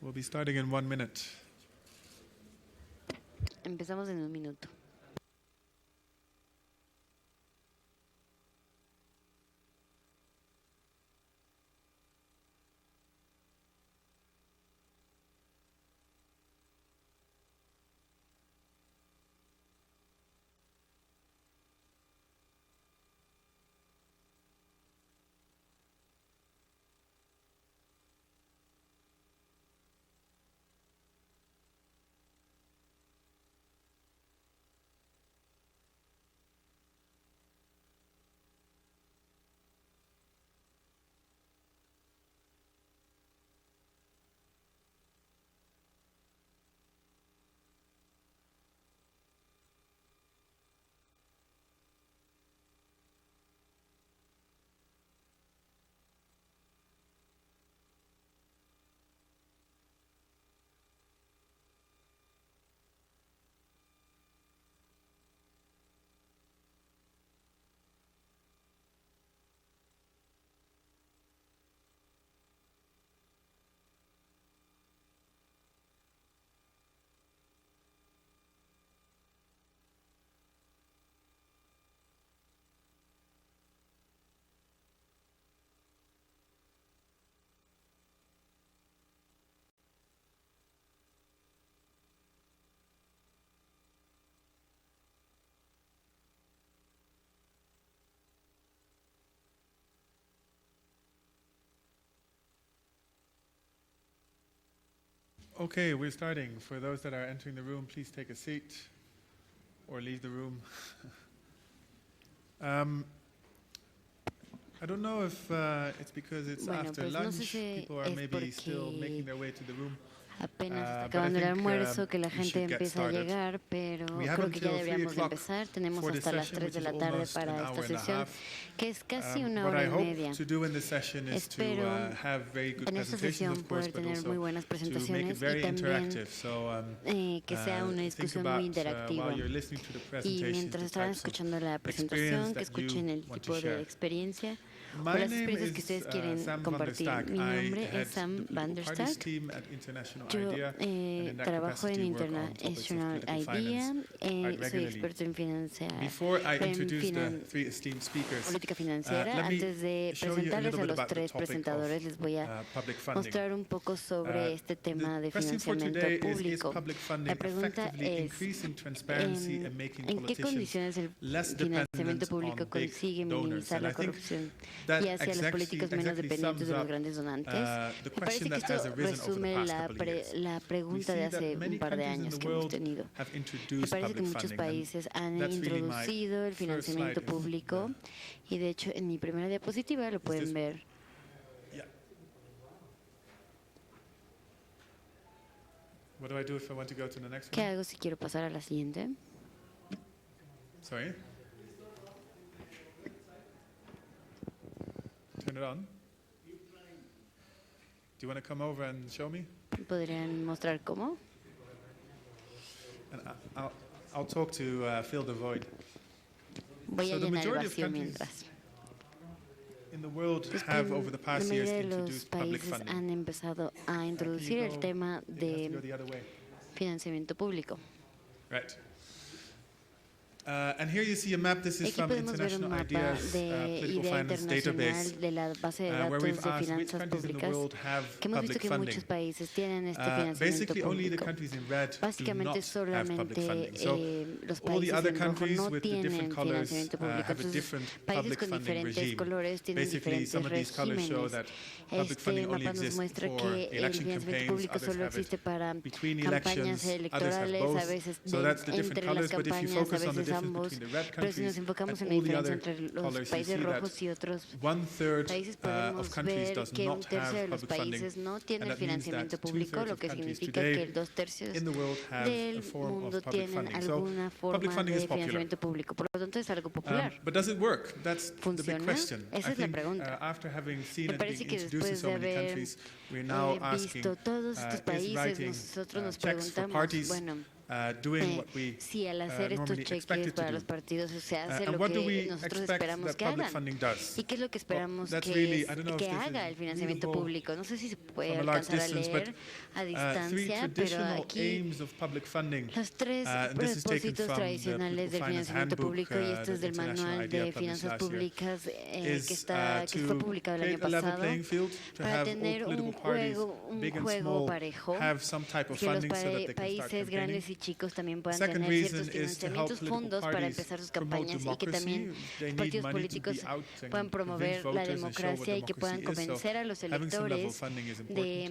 We'll be starting in 1 minute. Empezamos en un minuto. Okay, we're starting. For those that are entering the room, please take a seat or leave the room. I don't know if it's because it's Bueno, after pues no lunch. sé si People are es maybe still porque making their way to the room. apenas está But I acabando el think, almuerzo, que la we gente should get empieza a started. llegar, pero We have creo que ya until 3 deberíamos de o'clock empezar. Tenemos for this hasta las session, 3 which de is la tarde almost an para hour esta and a sesión, half. que es casi una What hora I y hope media. to do in this session is to Espero have very good en esta presentations, sesión of course, poder but tener also muy buenas to make it presentaciones very y también interactive. So que sea una think discusión about muy interactiva. while you're listening to the Y presentation, mientras the estaban types of escuchando la experience presentación, que that you escuchen el want tipo to de share. experiencia o My las name experiencias que is ustedes quieren Sam van der compartir. Stack. Mi I nombre head es Sam the van Political der Parties Stack. team at International Yo IDEA, and in that trabajo en capacity work on topics of International political IDEA, finance quite soy regularly. experto en Before I introduce the three esteemed speakers, política financiera. let me Antes de show you a presentarles little a bit los about the tres topic presentadores, les voy a of public funding. mostrar un poco sobre este tema de The question for financiamiento today is público. public funding La pregunta effectively es, increasing transparency and making ¿en qué politicians condiciones el less financiamiento dependent público on big consigue donors? minimizar And la I think corrupción that y hacia los políticos menos dependientes de los grandes donantes? the Me parece question que that has esto arisen over the resume past la, couple of years. la We pregunta see de that hace many un par de countries in años the que hemos world tenido. have Me introduced parece que public muchos funding, países han that's really my introducido el first slide. financiamiento público y de hecho en mi primera diapositiva lo pueden ver. Yeah. What do I do if I want to go to the next ¿Qué one? hago si quiero pasar a la siguiente? Sorry. Turn it on. Do you want to come over and show me? ¿Podrían mostrar cómo? And I'll talk to fill the void. Voy a So the llenar el majority of vacío countries mientras. in the world La have over the past years mayoría de los introduced public países funding. han empezado a introducir el tema You have to go de the other way. financiamiento público. Right. And here you see a map. This is Aquí from podemos ver un International mapa Ideas de Political idea Finance internacional Database, de la base de where datos we've de asked which finanzas countries in the públicas, world have que hemos visto public que funding. muchos países tienen este financiamiento Basically, only the público. countries in red do Básicamente not have public solamente funding. So los all the países other en rojo countries no with the tienen different colors financiamiento público. have a Entonces, different países public con funding diferentes regime. colores tienen Basically, diferentes some of these colors show regímenes. that public Este funding only mapa nos exists muestra for que el election financiamiento campaigns, público others solo have existe it para between campañas elections, others have electorales, a both. veces So that's the different entre las colors, but if you campañas, a focus on the veces difference ambos. between the red Pero si nos countries enfocamos and en la all the diferencia other entre los colors, you países see that rojos y otros 1/3 países, of podemos countries ver does que un not tercio have de los public funding, países no tiene and el that means financiamiento that público, 2/3 lo of que countries significa today que el 2/3 in the world have a del form mundo of public tienen funding. So alguna public forma funding is de popular. financiamiento público. Por lo tanto, es algo popular. But does it work? That's the big ¿Funciona? question. Esa I es la think pregunta. after having seen Me it being parece que introduced in después so de many haber countries, we're now asking, visto todos estos is países, writing nosotros nos checks for preguntamos, parties bueno, doing what we si al hacer estos normally expect cheques it to para los do. partidos se hace And lo what do que we nosotros expect esperamos that que public hagan. funding does? ¿Y qué es lo que esperamos that's que, really, I don't know if que this is haga el financiamiento readable público? No sé si se puede from a large alcanzar a distance, leer but a three distancia, pero traditional aquí aims of public funding. los tres And this is taken propósitos from the tradicionales del Political Finance financiamiento Handbook, público, y esto the es del International Manual IDEA de published Finanzas last year, Públicas is que fue publicado el año create a level pasado, playing field, to para have all tener un political parties, big and juego small, parejo, have some type of que los funding so that they can start países campaigning. grandes y chicos también puedan Second tener reason ciertos is to help financiamientos, political fondos para parties empezar sus promote campañas, y que también democracy. They los need partidos money to be políticos out and puedan promover convince la voters and show what democracia y que puedan democracy is. convencer a los So having some level of electores funding is important. de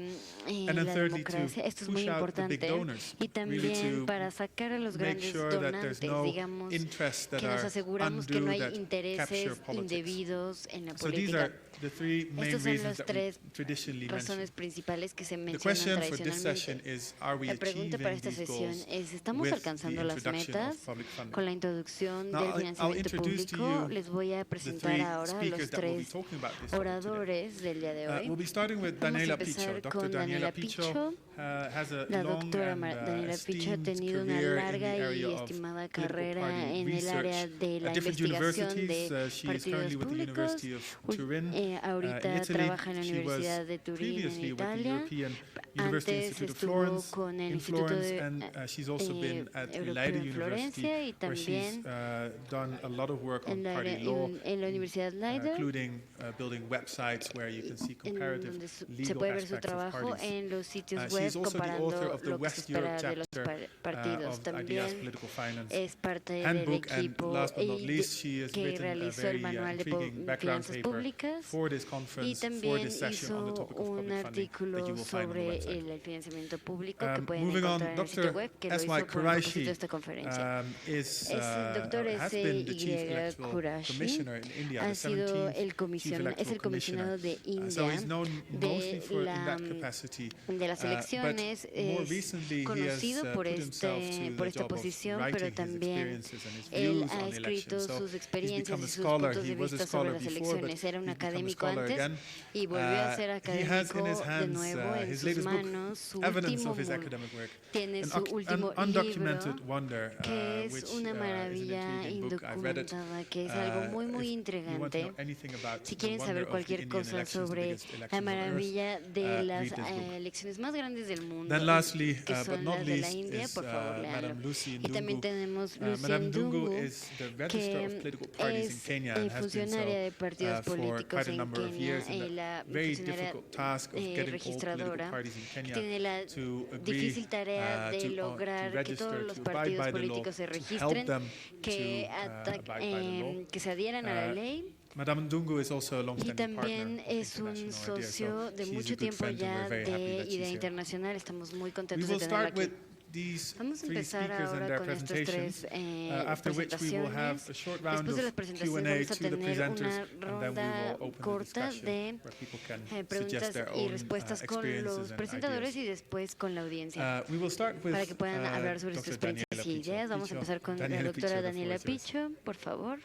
And then la thirdly, to democracia. Esto es muy push out the big importante. donors, Y really también to para sacar a los make grandes sure that there's donantes, no digamos, interests that que nos are aseguramos que undue no hay that capture intereses politics. indebidos en la So these política. are the three main Estos son reasons los that we tres traditionally razones mention. principales que se The mencionan question for this session tradicionalmente. is, are we La pregunta para achieving esta these sesión goals es, ¿estamos with the alcanzando las introduction metas of public funding? con la introducción Now, del I'll financiamiento introduce to público? you Les voy a the presentar three ahora a los speakers that will be tres talking about this topic today. oradores del día de hoy. We'll be starting with Vamos a Daniela Picho. empezar Dr. con Daniela Daniela Picho Picho. has a La long doctora and Daniela Picho ha esteemed tenido una career in the larga y area of estimada political carrera party en el área research de la at different investigación universities. de She is partidos currently with the públicos. University of Turin Ahorita in Italy. trabaja en la She was Universidad de Turín en previously with the Italia. European University Antes Institute of estuvo Florence con el in Instituto Florence, de and she's also been at Europeo Leiden en Florencia, y University, where she's también done a lot of work on en la, party law, en la Universidad Leiden, including building websites where you can see en comparative donde se legal puede ver su aspects of trabajo parties. en los sitios She's web also the author comparando of the lo que se West Europe espera de los chapter partidos. of IDEA's También Political Finance es parte del Handbook, and equipo last but not least, she has que written a realizó very el manual de intriguing background finanzas paper públicas, for this y conference, for también this session on the hizo topic of un public funding that you artículo will find on the sobre website. el financiamiento público que pueden Moving on, encontrar en el sitio Dr. web, que lo hizo S.Y. con propósito Quraishi de esta conferencia. el doctor has been the Chief S.Y. Electoral Quraishi Commissioner in India, ha the sido 17th el Chief Electoral comisionado de So India he's known mostly for, in that capacity. de las elecciones. But more Es recently, he has conocido por, put himself to por the esta job of posición, writing pero his también experiences and his él views ha on escrito elections. So sus he's experiencias become y a sus scholar. puntos de He was a vista sobre scholar las before, but elecciones. Era un he's become a académico scholar antes again. y volvió a ser He has in académico his de hands nuevo. En his sus latest book, manos, su evidence último of his academic work. tiene su An último undocumented libro, wonder, que es which una is an maravilla intriguing book. I've read it. indocumentada, que es algo muy, muy If you want to intrigante. know anything about Si the quieren wonder saber of the cualquier Indian cosa elections, the sobre biggest la elections on earth, maravilla de read las this book. elecciones más grandes del mundo, Then lastly, que but son not las de la least, India, is por favor, léanlo. Madam Lucy Y también Ndungu. tenemos Lucy Madam Ndungu Ndungu, is the Register of que Political Parties in es Kenya and has been so funcionaria de partidos for políticos quite a en number of Kenia, years in the la very funcionaria difficult task of getting all political registradora, parties in que Kenya tiene la to agree difícil tarea de to lograr que register, todos los to abide partidos by the law, políticos se to help registren, them que, to abide by the law. que se adhieran a la ley. Madame Ndungu is also a Y long-standing también partner of es un International IDEA, socio so de she's a mucho good tiempo friend and ya we're very happy de that she's Idea here. Internacional. Estamos muy We contentos will de tenerla start with aquí. these Vamos a three empezar speakers and ahora their con estos presentations, tres after which we will have a presentaciones. short round Después de las of presentaciones Q&A vamos a to the tener presenters, una and then we ronda will open the corta discussion de where people can suggest preguntas their y own respuestas con experiences los and presentadores ideas. y después con la audiencia. We will start with Para que puedan hablar sobre sus Dr. experiencias Daniela y Picho. ideas. Vamos a empezar con la Daniela doctora Picho, the Daniela floor is yours. Picho, por favor.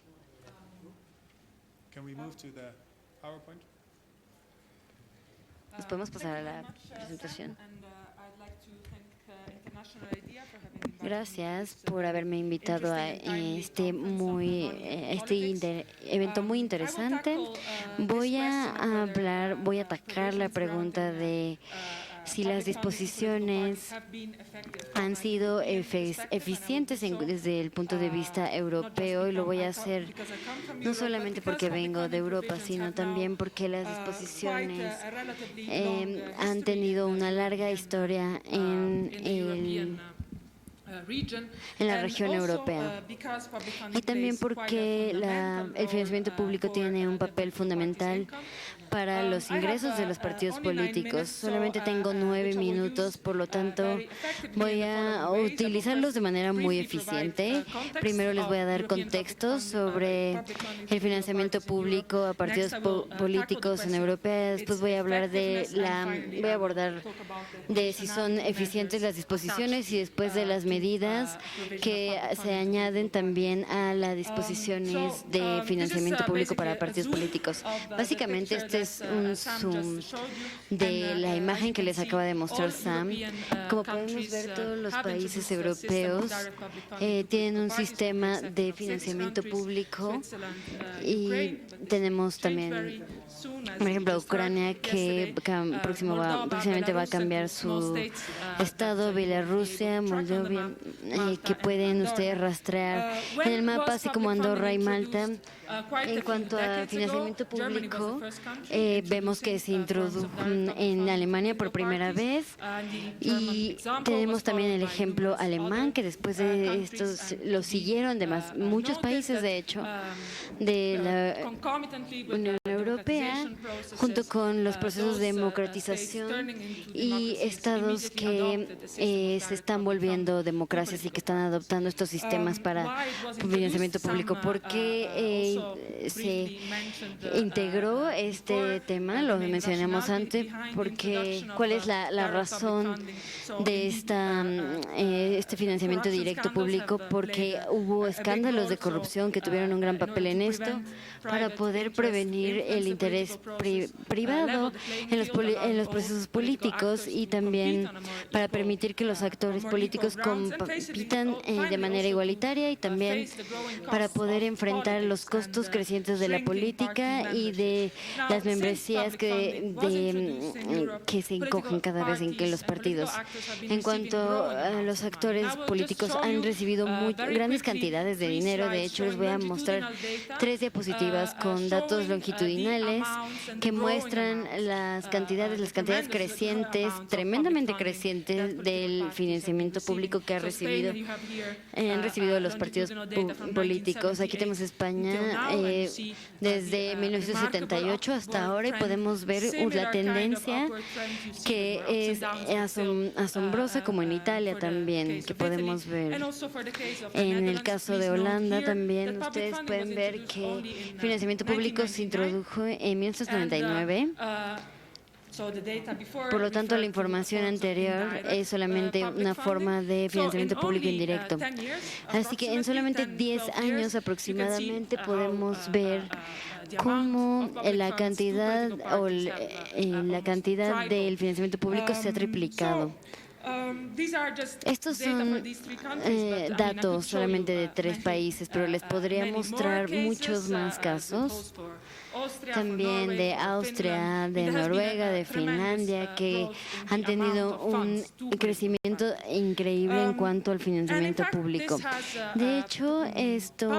Can we move to the PowerPoint? Nos podemos pasar a la presentación. Gracias por haberme invitado a este evento muy interesante. Voy a atacar la pregunta de si las disposiciones han sido eficientes desde el punto de vista europeo, y lo voy a hacer no solamente porque vengo de Europa, sino también porque las disposiciones han tenido una larga historia en la región europea, y también porque el financiamiento público tiene un papel fundamental para los ingresos de los partidos políticos. Solamente tengo 9 minutos, por lo tanto voy a utilizarlos de manera muy eficiente. Primero les voy a dar contexto sobre el financiamiento público a partidos políticos en Europa. Después voy a abordar de si son eficientes las disposiciones, y después de las medidas que se añaden también a las disposiciones de financiamiento público para partidos políticos. Básicamente, este Este es un zoom de la imagen que les acaba de mostrar Sam. Como podemos ver, todos los países europeos tienen un sistema de financiamiento público y tenemos también, por ejemplo, Ucrania, que próximamente va a cambiar su estado, Bielorrusia, Moldavia, que pueden ustedes rastrear en el mapa, así como Andorra y Malta. En cuanto a financiamiento público, vemos que se introdujo en Alemania por primera vez y tenemos también el ejemplo alemán, que después de esto lo siguieron muchos países, de hecho, de la Unión Europea, junto con los procesos de democratización y estados que se están volviendo democracias y que están adoptando estos sistemas para financiamiento público. ¿Por qué se integró este tema? Lo mencionamos antes, porque ¿cuál es la razón de este financiamiento directo público? Porque hubo escándalos de corrupción que tuvieron un gran papel en esto, para poder prevenir el interés privado en los procesos políticos y también para permitir que los actores políticos compitan de manera igualitaria y también para poder enfrentar los costos crecientes de la política y de las membresías que se encogen cada vez en que los partidos. En cuanto a los actores políticos, han recibido grandes cantidades de dinero. De hecho, les voy a mostrar 3 diapositivas con datos longitudinales que muestran las cantidades crecientes, tremendamente crecientes, del financiamiento público que han recibido los partidos políticos. Aquí tenemos España desde 1978 hasta ahora y podemos ver la tendencia que es asombrosa, como en Italia también, que podemos ver. En el caso de Holanda también ustedes pueden ver que el financiamiento público se introdujo en 1999. Por lo tanto, la información anterior es solamente una forma de financiamiento público indirecto. Así que en solamente 10 años aproximadamente podemos ver cómo la cantidad del financiamiento público se ha triplicado. Estos son datos solamente de 3 países, pero les podría mostrar muchos más casos, también de Austria, de Noruega, de Finlandia, que han tenido un crecimiento increíble en cuanto al financiamiento público. De hecho, esto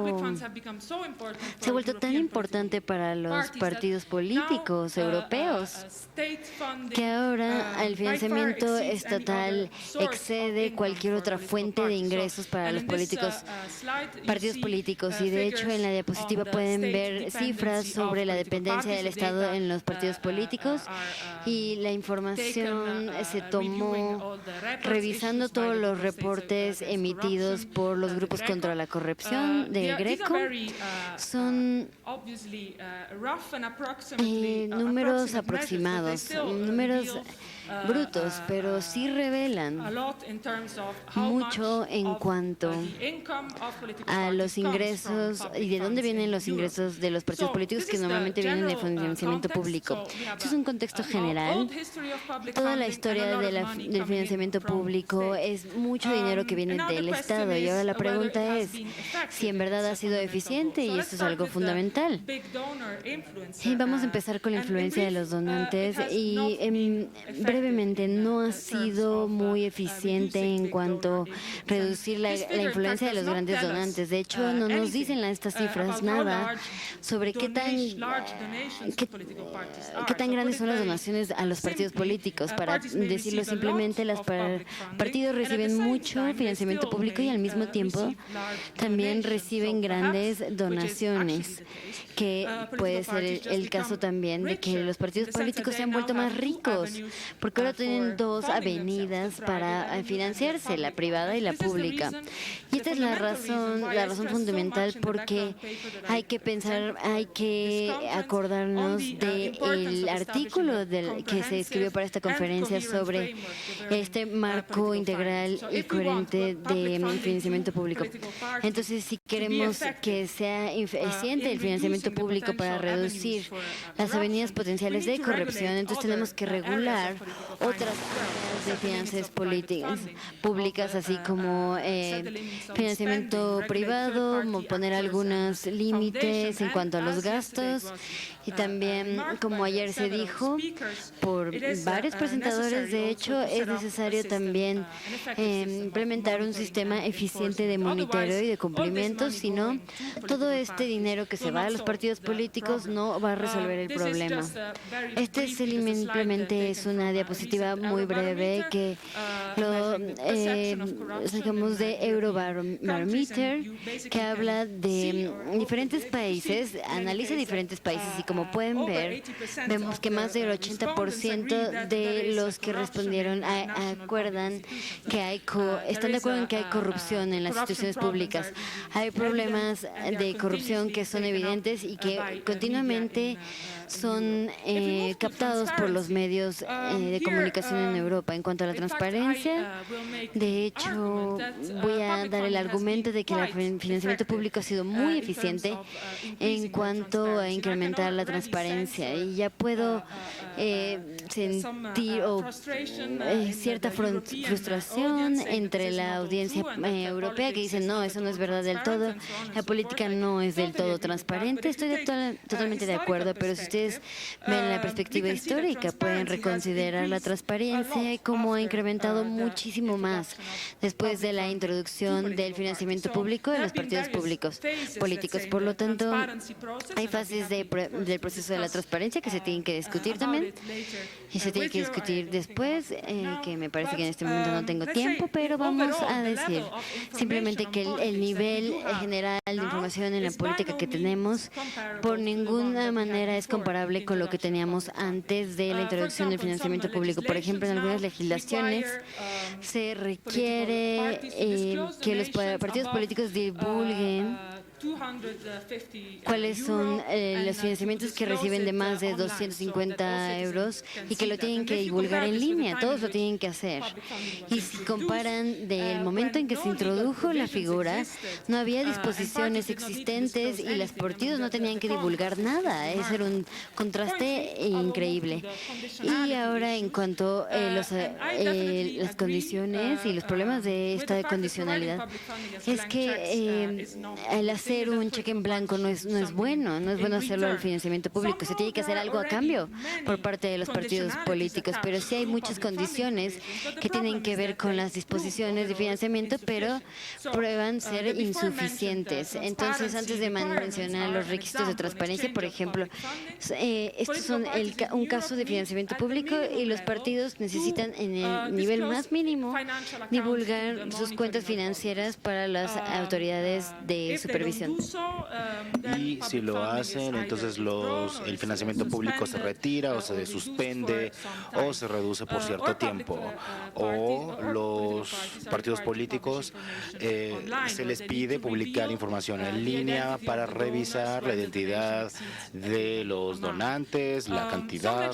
se ha vuelto tan importante para los partidos políticos europeos que ahora el financiamiento estatal excede cualquier otra fuente de ingresos para los partidos políticos. Y de hecho, en la diapositiva pueden ver cifras sobre la dependencia del Estado en los partidos políticos, y la información se tomó revisando todos los reportes emitidos por los grupos contra la corrupción de Greco. Son números aproximados, números brutos, pero sí revelan mucho en cuanto a los ingresos y de dónde vienen los ingresos de los partidos políticos, que normalmente vienen de financiamiento público. Esto es un contexto general. Toda la historia del financiamiento público es mucho dinero que viene del Estado, y ahora la pregunta es si en verdad ha sido eficiente, y esto es algo fundamental. Vamos a empezar con la influencia de los donantes, y brevemente, no ha sido muy eficiente en cuanto a reducir la influencia de los grandes donantes. De hecho, no nos dicen estas cifras nada sobre qué tan grandes son las donaciones a los partidos políticos. Para decirlo simplemente, los partidos reciben mucho financiamiento público y al mismo tiempo también reciben grandes donaciones, que puede ser el caso también de que los partidos políticos se han vuelto más ricos, porque ahora tienen dos avenidas para financiarse, la privada y la pública. Y esta es la razón fundamental porque hay que pensar, hay que acordarnos del artículo que se escribió para esta conferencia sobre este marco integral y coherente de financiamiento público. Entonces, si queremos que sea eficiente el financiamiento público para reducir las avenidas potenciales de corrupción, entonces tenemos que regular otras áreas de finanzas públicas, así como financiamiento privado, poner algunos límites en cuanto a los gastos y también, como ayer se dijo por varios presentadores, de hecho, es necesario también implementar un sistema eficiente de monitoreo y de cumplimiento, si no, todo este dinero que se va a los partidos políticos no va a resolver el problema. Este simplemente es una diapositiva muy breve que lo sacamos de Eurobarometer, que habla de diferentes países, analiza diferentes países y como pueden ver, vemos que más del 80% de los que respondieron están de acuerdo en que hay corrupción en las instituciones públicas. Hay problemas de corrupción que son evidentes y que continuamente son captados por los medios de comunicación en Europa. En cuanto a la transparencia, de hecho, voy a dar el argumento de que el financiamiento público ha sido muy eficiente en cuanto a incrementar la transparencia. Y ya puedo sentir cierta frustración entre la audiencia europea que dice, no, eso no es verdad del todo, la política no es del todo transparente. Estoy totalmente de acuerdo, pero si ustedes ven la perspectiva histórica, pueden reconsiderar la transparencia y cómo ha incrementado muchísimo más después de la introducción del financiamiento público en los partidos políticos. Por lo tanto, hay fases del proceso de la transparencia que se tienen que discutir también y se tiene que discutir después, que me parece que en este momento no tengo tiempo, pero vamos a decir simplemente que el nivel general de información en la política que tenemos por ninguna manera es comparable con lo que teníamos antes de la introducción del financiamiento público. Por ejemplo, en algunas legislaciones se requiere que los partidos políticos divulguen cuáles son los financiamientos que reciben de más de 250 euros y que lo tienen que divulgar en línea, todos lo tienen que hacer. Y si comparan del momento en que se introdujo la figura, no había disposiciones existentes y los partidos no tenían que divulgar nada. Ese era un contraste increíble. Y ahora, en cuanto a las condiciones y los problemas de esta condicionalidad, es que el hacer un cheque en blanco no es bueno hacerlo al financiamiento público, se tiene que hacer algo a cambio por parte de los partidos políticos, pero sí hay muchas condiciones que tienen que ver con las disposiciones de financiamiento, pero prueban ser insuficientes. Entonces, antes de mencionar los requisitos de transparencia, por ejemplo, estos son un caso de financiamiento público y los partidos necesitan en el nivel más mínimo divulgar sus cuentas financieras para las autoridades de supervisión. Y si lo hacen, entonces el financiamiento público se retira o se suspende o se reduce por cierto tiempo. O los partidos políticos se les pide publicar información en línea para revisar la identidad de los donantes, la cantidad.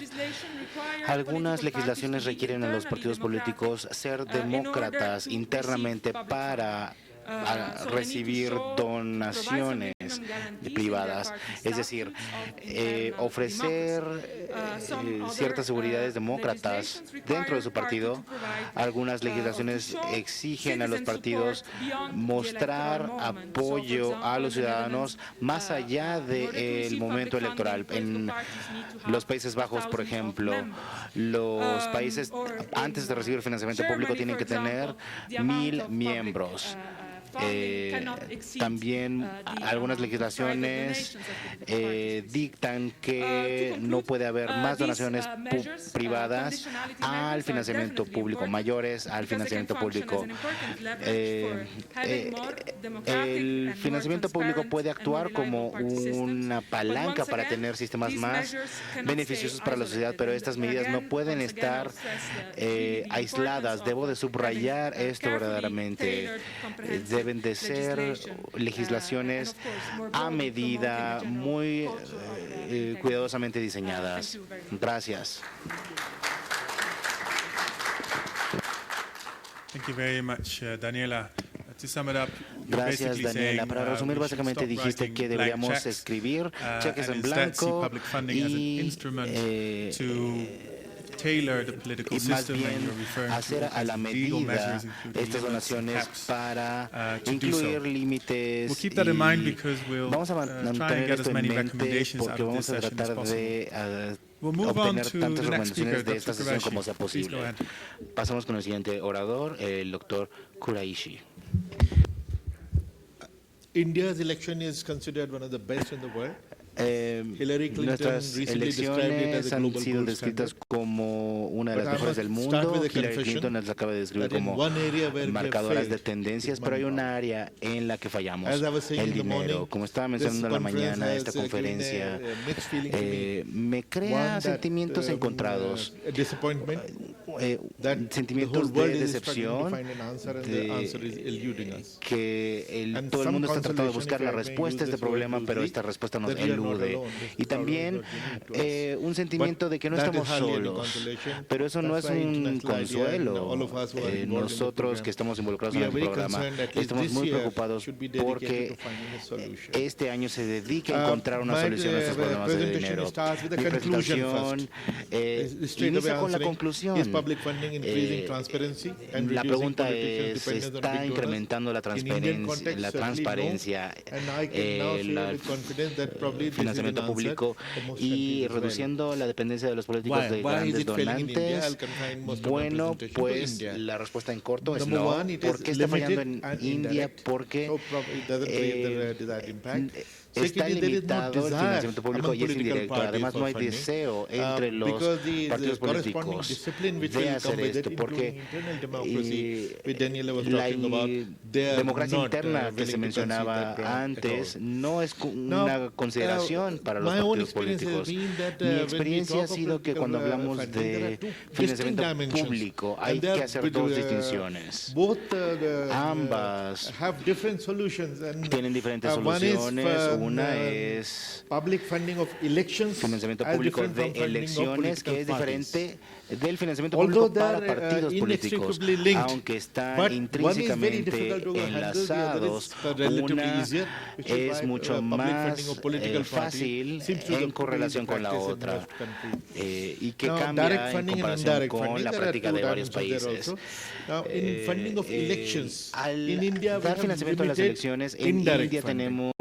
Algunas legislaciones requieren a los partidos políticos ser demócratas internamente para recibir donaciones privadas, es decir, ofrecer ciertas seguridades demócratas dentro de su partido. Algunas legislaciones exigen a los partidos mostrar apoyo a los ciudadanos más allá del momento electoral. En los Países Bajos, por ejemplo, los países antes de recibir financiamiento público tienen que tener 1,000 miembros. También algunas legislaciones dictan que no puede haber más donaciones privadas al financiamiento público, mayores al financiamiento público. El financiamiento público puede actuar como una palanca para tener sistemas más beneficiosos para la sociedad, pero estas medidas no pueden estar aisladas. Debo de subrayar esto verdaderamente. Deben de ser legislaciones a medida, muy cuidadosamente diseñadas. Gracias. Thank you very much, Daniela. To sum it up, you're Gracias, basically Daniela. saying, Para resumir, we should básicamente stop dijiste writing que blank deberíamos checks, escribir cheques and en instead see blanco public funding as an instrument to tailor the political y más system, and bien you're referring to hacer all a la kinds of legal medida measures, including estas limits and donaciones caps, para to do incluir so. límites. We'll keep that in mind Y because we'll vamos a try and mantener get as esto en many mente recommendations out porque of this vamos a session as tratar possible. de We'll move on obtener to tantas the next speaker, recomendaciones de esta Dr. sesión como Qureshi. sea Please go posible. ahead. Pasamos con el siguiente orador, el doctor Kuraishi. India's election is considered one of the best in the world. Hillary Clinton Nuestras recently described it as elecciones a han global sido gold descritas standard. como una de But las I mejores must del start mundo. with a Hillary confession Clinton las acaba de describir that in como one area where we have marcadoras de failed tendencias, is pero hay money una área en la que fallamos, As I was saying el in the dinero. morning, Como estaba this mencionando en la conference mañana, has esta given conferencia a mixed feeling to me. me crea One, that, sentimientos encontrados, a disappointment that the sentimientos whole world de is struggling to decepción, find an answer and the answer is eluding us. que And todo el some mundo está tratando de consolation buscar if la I may respuesta a use este this word problema, pero loosely, esta respuesta nos that we are not elude. alone. This Y power is también not unique to us. un sentimiento de que no But that estamos is hardly any solos, consolation. pero eso no That's es why un international idea and consuelo. all of us who are involved in the Nosotros que program, estamos involucrados we en are el very programa concerned that at least estamos this muy year preocupados should be dedicated porque to finding a solution. este año se dedique a encontrar una solución a estos problemas de presentation dinero. starts with a Mi conclusion presentación Straight away inicia con la answering, conclusión. is public funding increasing transparency and La reducing pregunta political es, dependence on ¿está big donors? incrementando la In Indian transparencia, context, la certainly transparencia, no. And I can now say el with confidence that probably this is an financiamiento answer público for most y countries as well. reduciendo la dependencia de los políticos Why? de Why is grandes it failing in India? I'll donantes? confine most of my Bueno, presentation to pues India. la respuesta en corto es Number no. one, it is ¿Por qué está fallando limited en and India? indirect, Porque so it doesn't create the desired impact. está Secondly, there is no limitado el desire financiamiento público among y es political indirecto. parties Además, no for hay funding, deseo entre los because the partidos corresponding políticos discipline which de will hacer come with esto, it, porque including internal democracy, which Daniela was la talking about, they are democracia not, interna que willing se to mencionaba concede that ground at antes all. no es Now, una consideración para los my own partidos experience has políticos. been that, Mi when we experiencia talk ha of sido que cuando political, hablamos funding, there are de two distinct financiamiento dimensions, público and hay they are que hacer dos with, distinciones. both Ambas have different solutions, and tienen diferentes one is soluciones. Una es es public funding of elections financiamiento as público different de from funding of elecciones, que es political parties. diferente del financiamiento Although público para they are, partidos políticos, inextricably linked, aunque están but one is very intrínsecamente difficult to handle, the other enlazados. is relatively Una easier, which is es why, mucho public más funding of political fácil parties seems to en be correlación con la practice in otra most countries. y que Now, cambia direct en funding and comparación indirect con funding, la there are práctica two de varios dimensions there países. also. Now, in funding of elections, Al in India we dar have financiamiento a las limited elecciones, en indirect India funding, tenemos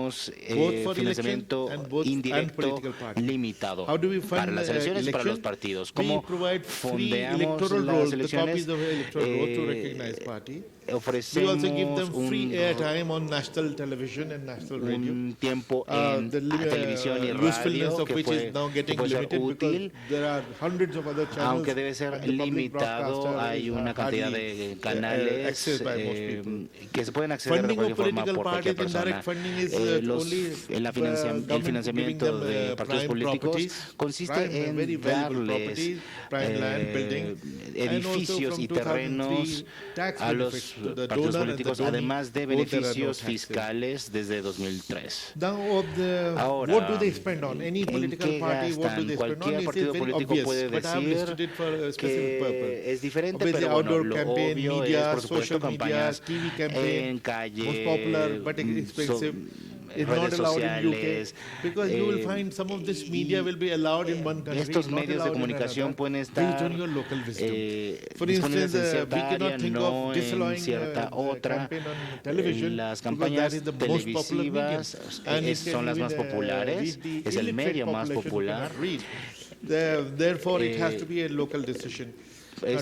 both for financiamiento election and both and indirecto political parties. limitado How do we fund para las elecciones y para los election? partidos. We ¿Cómo provide free fondeamos electoral las rolls, the elecciones? copies of electoral rolls to recognized party. We Ofrecemos also give them free un airtime on national television and national radio. un tiempo en televisión y usefulness radio of que which is puede, now que getting puede ser limited because útil, there are hundreds of other channels. aunque debe ser and the public limitado. broadcaster Hay is una cantidad hardly, de canales accessed by most people. que se pueden acceder de Funding of cualquier forma political por cualquier parties, persona. indirect funding is only El government financiamiento giving them, de partidos prime políticos properties, consiste prime, en very valuable darles properties, prime land, building, and also edificios from y terrenos 2003 tax a los benefits to the partidos donor and the políticos, donee, además de both there are no beneficios taxes. fiscales desde 2003. Now, of the, Ahora, what do they spend on? Any ¿en political qué party, what do gastan? they spend on? Cualquier Is partido very político obvious, puede but I have listed decir it for a specific purpose. que es diferente, Obviously, pero bueno, outdoor lo campaign, obvio media, es, por supuesto, social media, campañas TV campaign, en calle, most popular but expensive. It's not redes allowed in UK sociales. because you will find some of this media will be allowed in one country, Estos not medios de allowed in comunicación another, pueden based estar on your local wisdom. For disponibles instance, en we cierta área, cannot think no of en disallowing cierta otra. campaign on television Las because campañas that is the most popular medium. televisivas And it son can las más even, populares, read the es el illiterate medio más population who popular. cannot read. Therefore, it has to be a local decision.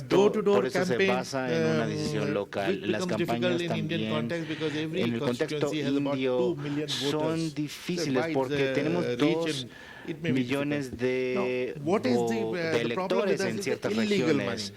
door-to-door por eso se campaign, basa en una decisión local. which Las becomes difficult campañas in Indian también context because every en el contexto constituency has about indio 2 million son voters. difíciles So porque wide, tenemos reach 2 and it may be millones de, Now, what is de the problem with electores that en is the ciertas illegal regiones.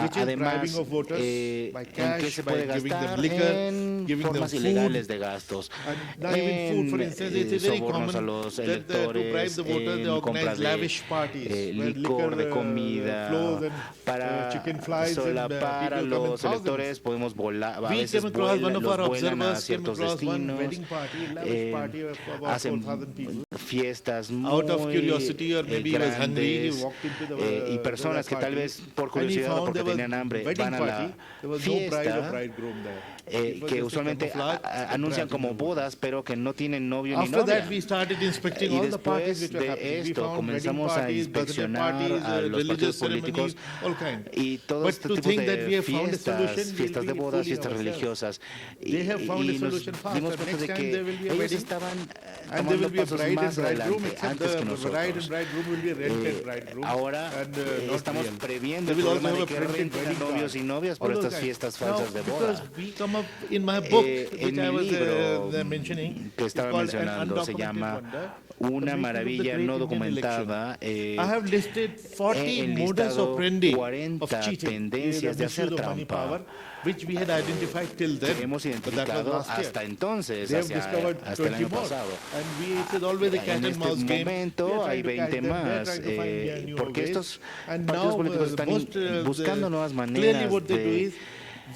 which is Además, bribing of voters by ¿en qué cash, se by puede giving them gastar? liquor, En giving them formas food. ilegales de gastos, And not even food, for instance, it's very sobornos a common los that to bribe electores, the voters, they en compra organize de lavish parties where licor, de liquor comida, flows and para chicken flies and solapar a people come in los thousands. electores. Podemos volar, a We veces came across one of los our vuelan a observers, came ciertos across one destinos, wedding party, lavish party of about hacen 4,000 people. fiestas Out of muy curiosity or maybe he was hungry, he grandes, walked into y personas que tal vez por curiosidad o porque tenían hambre van a la fiesta, que usualmente anuncian como bodas, pero que no tienen novio ni After novia. that, we started inspecting Y all the parties después which were de happening. We esto found wedding comenzamos a parties, birthday inspeccionar parties, a los religious partidos políticos ceremonies, all kind. y todo But este to tipo think that we de have found a solution, we'll fiestas de be bodas, fooling fiestas ourselves. religiosas. They have found a Y nos solution fast. dimos The cuenta next de time que there will be a ellos wedding, estaban and there tomando will be a pasos bride and más bridegroom, adelante except antes que the bride and nosotros. bridegroom will be rented bridegroom. Ahora and, not estamos real. previendo They el will also problema have de a que printed renten a wedding novios card. y novias por All those estas guys. fiestas Now, falsas de boda. because we come up in my book, which En I mi was libro mentioning, que it's estaba called An mencionando se Undocumented llama Wonder, Una The Making of the maravilla Great no Indian documentada. Election. I have listed 40 modus enlistado operandi 40 of cheating, tendencias de hacer misuse of money trampa power, which we had identified till then, que hemos but that was identificado last year. hasta entonces, They have discovered hasta el 20 año more. pasado. And it is always the cat En and mouse este game. momento We are hay trying to catch 20 them, they are más, trying to find new porque ways. estos And partidos now, políticos están buscando nuevas clearly maneras what they do de... is,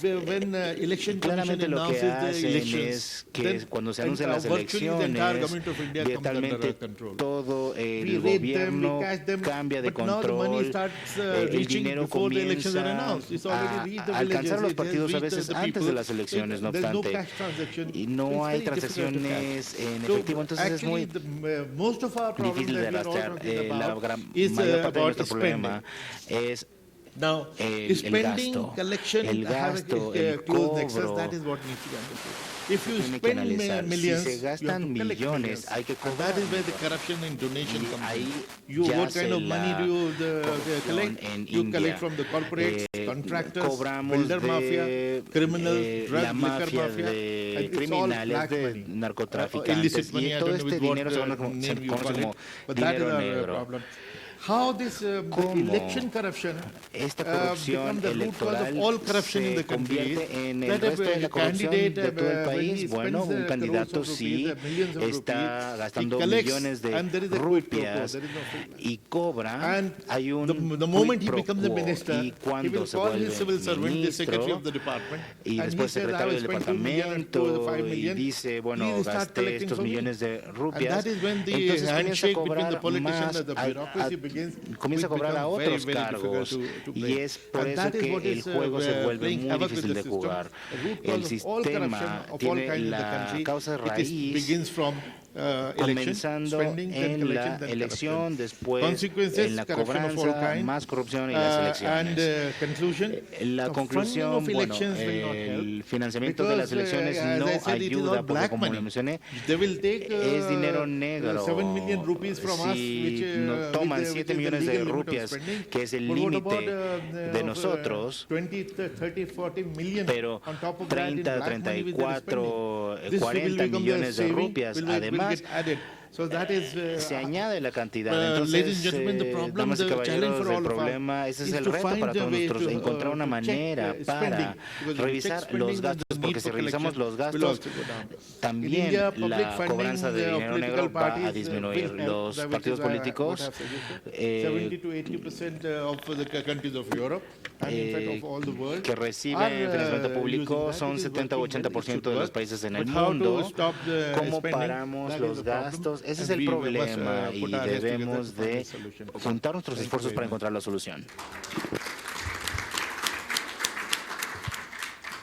when election commission Claramente lo que announces the hacen elections, es que then cuando se anuncian las virtually the entire elecciones, government of India comes under virtualmente our control. todo We el raid them, we gobierno catch them, cambia de but now the money control, starts el reaching dinero before the elections are comienza announced. It's already reached the a alcanzar a los villages, it has partidos a reached veces the antes people. de las elecciones, no There's no obstante, cash transaction. y no It's hay very difficult to catch. transacciones en So, efectivo, entonces es muy actually, most of our problems difícil de that we are all rastrear. talking La about gran is mayor parte de about nuestro spending. problema es Now, el spending, gasto, collection, el gasto, el close nexus, cobro. that is what needs to be understood. If you Tiene que spend analizar. millions, Si se you have gastan to collect millones, millions. hay que And that is cobrar. where the corruption and donation Y comes ahí in. What yace kind of money la do you corrupción collect? en You India. collect from the corporates, contractors, Cobramos builder mafia, de criminals, drug, la liquor mafia, mafia, de and it's all criminales, black de money. narcotraficantes, Illicit money, y I todo don't know este with what dinero se conoce name you call como it, but that is dinero our negro. problem. How this the ¿Cómo election corruption esta become corrupción the root cause of electoral all corruption in se the country is convierte en el that resto de la a corrupción candidate de todo el when he país? Bueno, spends un candidato crores of sí rupees, millions of está rupees, gastando he collects, millones de and there is a quid pro quo, rupias there is no free lunch. y cobra, And hay un the moment he quid pro becomes a quo, minister, y he cuando will se call his vuelve civil servant, the secretary ministro of the department, y and he después says, I secretario will del spend 2 million and 2 departamento 5 y million. dice, bueno, He will start gasté collecting estos from me. millones de And rupias, that is when the entonces comienza a handshake between the cobrar politician más, and the bureaucracy begins, comienza a which cobrar a becomes very, otros very difficult cargos to y play. es por And eso that is que what el is, juego se vuelve playing muy havoc with difícil the de system. jugar. The root El cause of all corruption sistema of all tiene kinds in the la country, causa it raíz begins from election, comenzando spending, then en collection, la then elección, corruption. después Consequences, en la corruption of all cobranza, kinds. más corrupción y las And elecciones. conclusion, La the funding conclusión, of bueno, elections will not el help financiamiento de las because, elecciones as no I said, it is all ayuda porque, black como money. lo mencioné, They will take es dinero negro. 7 million rupees from us, Si which, nos toman which 7 is the millones de legal limit of rupias, spending. que es el But what límite about, de nosotros, 20, 30, 40 million pero on top of that in 30, black money which they are 34, spending. This will 40 become the millones de saving, rupias, will además, get added. So that is, se añade la cantidad. ladies and Entonces, gentlemen, the problem, damas y the challenge caballeros, for el all of us problema, ese es is el to reto find para a todos way nosotros, to, encontrar una to check, manera spending, para because if you check revisar spending, los then gastos, the need porque si for revisamos collection los will gastos, also go down. In también India, public la funding cobranza de of dinero political negro va a parties disminuir. will help, Los which is partidos what políticos I've suggested. 70 to 80% of the countries of Europe and in fact of all the world que reciben are, financiamiento público using that. son It is 70 o working well, it 80% should de los work. países en el But how to mundo. stop the ¿Cómo spending? paramos That los is the problem. gastos? Ese es And el we must, problema y put our heads together debemos to find de a solution. juntar nuestros Thank you esfuerzos very para much. encontrar la solución.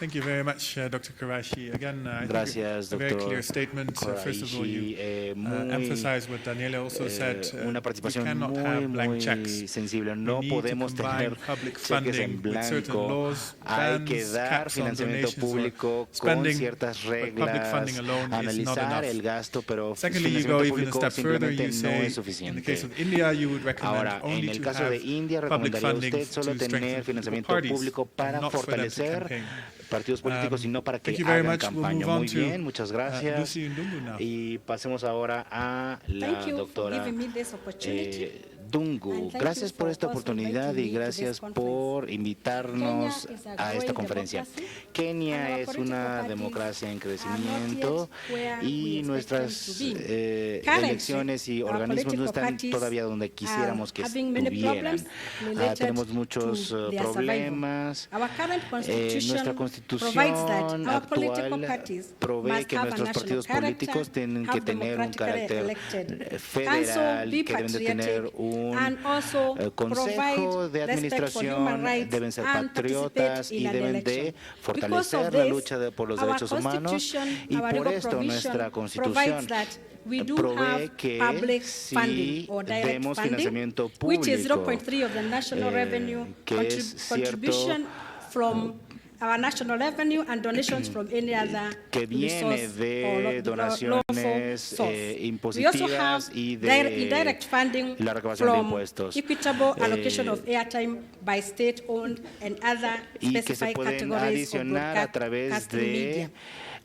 Thank you very much, Dr. Karashi. Again, I Gracias, think a very Dr. clear statement. First of all, you emphasize what Daniela also said. Una We participación cannot have blank muy checks. sensible. No We need to podemos combine tener public cheques en funding with certain blanco. laws, Hay bans, que dar caps on financiamiento donations or público con spending, ciertas but public reglas, funding alone is not analizar enough. el gasto, pero Secondly, you go financiamiento even a público step further. simplemente You no say, es in the suficiente. case of India, you would recommend Ahora, en only el to caso de have India, public recomendaría funding usted solo to tener strengthen financiamiento political público parties, para not for them to fortalecer campaign. partidos políticos y no para que Thank you very hagan much. We'll campaña. move on Muy to bien, muchas gracias. Lucy Ndungu now. Y pasemos ahora a la Thank you for doctora giving me this opportunity. Dungu. And thank Gracias you por for esta also oportunidad inviting y me to gracias this conference. por invitarnos Kenya is a a esta growing conferencia. democracy, and Kenia our es political una parties democracia en are not crecimiento yet where we y expect nuestras them to be. Currently, elecciones y our organismos no political están parties todavía donde quisiéramos que are having many estuvieran. problems related Tenemos muchos to their problemas. Our current Nuestra constitution provides that constitución our political actual parties provee must que have a nuestros national partidos character, políticos tienen que have tener un democratically carácter elected federal, be que deben de tener patriotic, un and also consejo de provide respect for human administración, rights deben ser and patriotas participate in y an deben election. de Because fortalecer of la this, lucha por los our derechos humanos constitution, y our por legal esto provision nuestra provides constitución that we do provee have que public sí funding or direct demos funding, financiamiento which is público, 0.3 of the national revenue que es cierto contribution from our national revenue and donations from any other que viene resource or de lawful donaciones source. We also impositivas have y de indirect funding la recaudación de from impuestos. equitable allocation of airtime by state-owned and other Y que se specified pueden categories of adicionar a través broadcasting de media.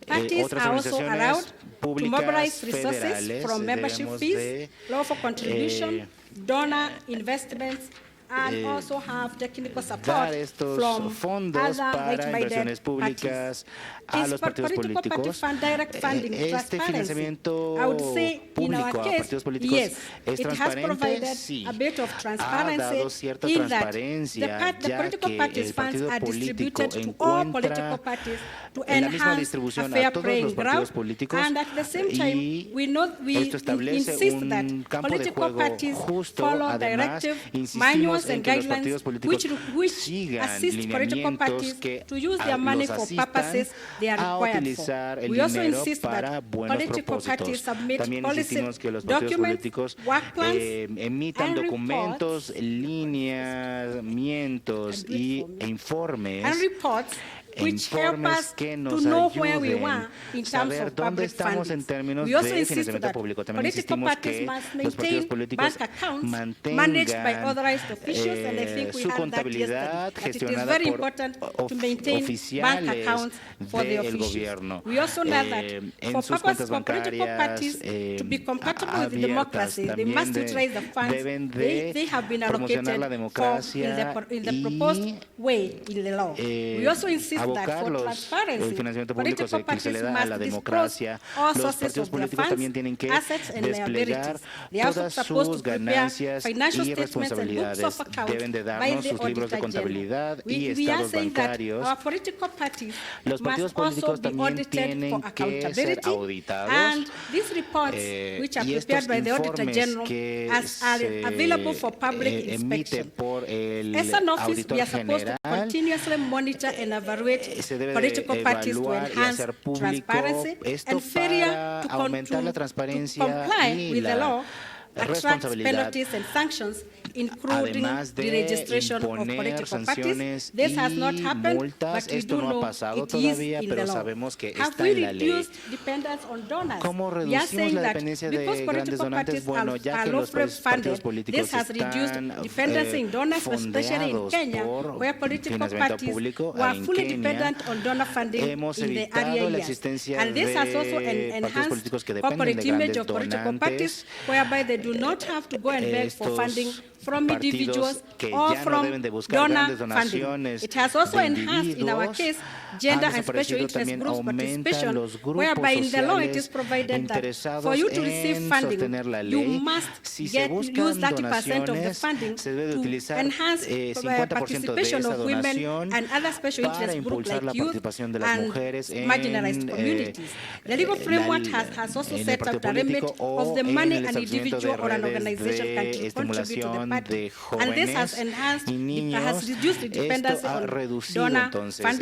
Parties otras are also allowed organizaciones to públicas mobilize resources federales. from membership Debemos fees, de lawful contribution, donor investments, and also have technical support dar estos from fondos other para like-minded inversiones públicas a This los partidos political party políticos. fund direct funding, Este transparency. financiamiento I would say in our público a case, partidos políticos yes, es it has transparente, provided sí. a bit of Ha transparency dado cierta in that transparencia, the ya political que parties el funds partido are político distributed to all encuentra political parties to en la misma enhance a distribución a fair todos playing los partidos ground, políticos and at the same time y we esto establece insist un that campo de political juego parties justo. follow Además, directive insistimos manuals en and que los guidelines partidos políticos which sigan assist political parties lineamientos que to use their money los for asistan purposes they are a required utilizar for. el We also dinero insist para that buenos political parties propósitos. submit También policy insistimos que los partidos documents, políticos work plans, emitan and documentos, lineamientos e informes and reports which help informes us que to nos know where we ayuden were in terms saber of dónde public estamos funding. en términos We also de insist financiamiento that público. También political insistimos parties que must los partidos maintain políticos bank accounts mantengan managed by authorized officials, and I think we su had that contabilidad yesterday. That it is gestionada very por important to maintain bank oficiales accounts for the del officials. gobierno. We also know that en for sus purpose cuentas for political bancarias parties to be compatible with abiertas democracy, they también must utilize the funds deben de they have been promocionar allocated la democracia in the proposed y way in the law. We also insist that for abocarlos transparency, el financiamiento público political que se le da a la parties must democracia. disclose all Los sources partidos of their políticos funds, también tienen que assets and desplegar liabilities. They are also todas supposed sus to prepare ganancias financial y statements and books responsabilidades. of accounts Deben de by darnos the sus libros de Auditor contabilidad General. y We are estados saying that bancarios. our political parties Los partidos must also políticos be también audited tienen for que ser accountability, auditados. and these reports, which are Y prepared estos by the Auditor informes General, que are se available for public emite inspection. por el As an office, auditor we are supposed to general continuously monitor and evaluate se debe political de parties to evaluar y enhance hacer público transparency esto and failure para to aumentar la transparencia comply y with the la law attracts responsabilidad. penalties and sanctions, including Además the de registration of imponer political parties. sanciones This has y not happened, multas, but we esto do no ha know pasado it todavía, is in pero the law. sabemos que Have está we en la ley. reduced dependence on donors? ¿Cómo We are reducimos saying la that dependencia de because grandes political donantes? parties Bueno, are ya que los lawfully partidos funded, políticos this has reduced están dependency in donors, especially in fondeados Kenya, por where political financiamiento parties público. were En fully Kenia dependent on donor funding hemos in the evitado area la years. existencia And this has also de partidos enhanced políticos que dependen corporate de image grandes of political donantes. parties, whereby they do not have to go and beg for Estos funding from individuals partidos que or ya no from deben de buscar donor grandes funding. donaciones It has also de enhanced, in our individuos. case, gender Han and special desaparecido interest también, groups aumentan participation, los grupos whereby in the law it is sociales provided that interesados for you to receive en funding, sostener la you ley. must Si se use buscan 30% of the donaciones, funding se debe de to utilizar enhance 50% de participation esa of women donación and other special para interest groups impulsar la like youth participación de las and mujeres en marginalized communities. The legal framework has also en el set out partido a limit político of the o money en el an establecimiento individual de or an redes organization de can contribute to the estimulación party. de And this has jóvenes enhanced, y niños. has reduced the dependency Esto ha on reducido donor entonces funding